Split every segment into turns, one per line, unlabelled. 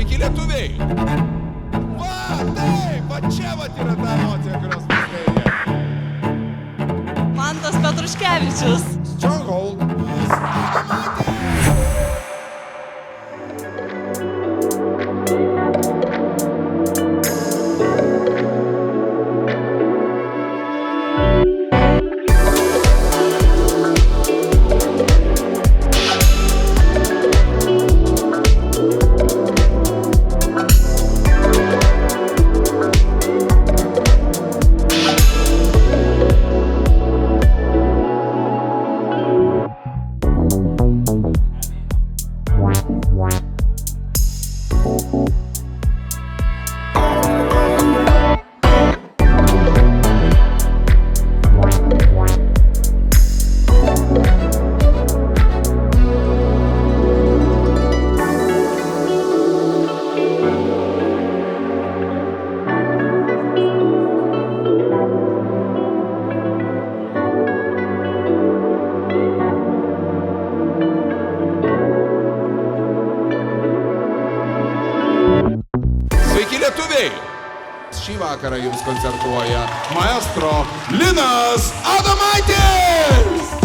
Sveiki lietuviai! Va, taip, va čia va yra ta emocija, kurios mes reikia.
Mantas Petruškevičius.
Stronghold. Lietuviai! Šį vakarą jums koncertuoja maestro Linas Adomaitis!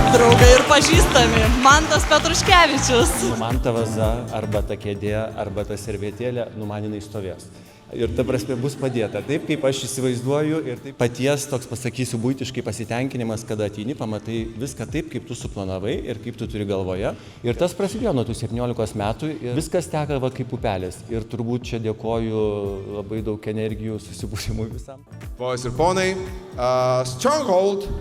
Draugai ir pažįstami. Mantas Petruškevičius.
Man ta vaza, arba ta kėdė, arba ta servetėlė, man jinai stovės. Ir ta prasme bus padėta. Taip, kaip aš įsivaizduoju, ir taip paties, toks pasakysiu, buitiškai pasitenkinimas, kada ateini, pamatai viską taip, kaip tu suplanavai ir kaip tu turi galvoje. Ir tas prasidėjo nuo tų 17 metų ir viskas teka va kaip upelis. Ir turbūt čia dėkoju labai daug energijų susibūrimui visam.
Ponios ir ponai, Stronghold.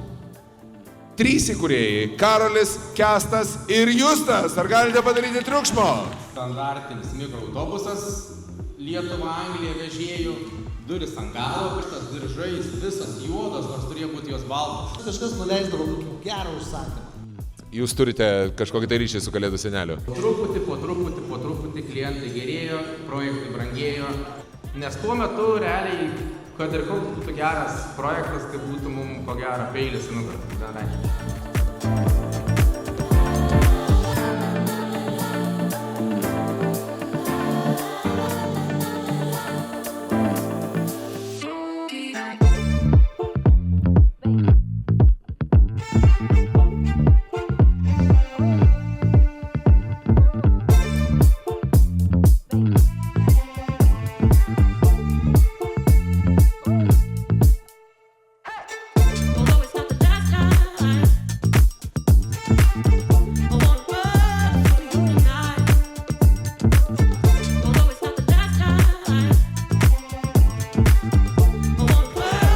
3 įkūrėjai – Karolis, Kęstas ir Justas. Ar galite padaryti triukšmo?
Standartinis mikroautobusas, Lietuva, Anglija vežėjų, durys ant galo, šitas diržais, visas juodas, nors turėjo būti jos baltas.
Kažkas nuleisdavo gerą užsakymą.
Jūs turite kažkokį tai ryšį su Kalėdų seneliu?
Po truputį klientai gerėjo, projektai brangėjo, nes tuo metu realiai, kad ir koks būtų geras projektas, tai būtų mums ko gero peilis į nugarą.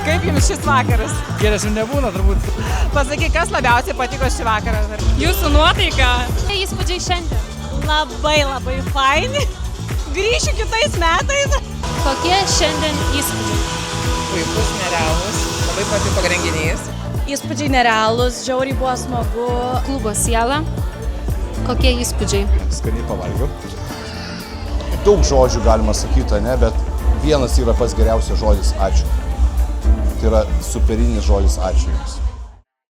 Kaip jums šis vakaras?
Geresnių nebūna turbūt.
Pasakyk, kas labiausiai patiko šį vakarą?
Jūsų nuotaika? Įspūdžiai šiandien.
Labai faini. Grįšiu kitais metais.
Kokie šiandien įspūdžiai?
Puikus, nerealus, labai patiko renginys.
Įspūdžiai nerealūs, žiauriai buvo smagu.
Klubo siela. Kokie įspūdžiai?
Skaniai pavalgiau. Daug žodžių galima sakyti, ne, bet vienas yra pats geriausias žodis ačiū. Tai yra superinis žodis ačiū jums.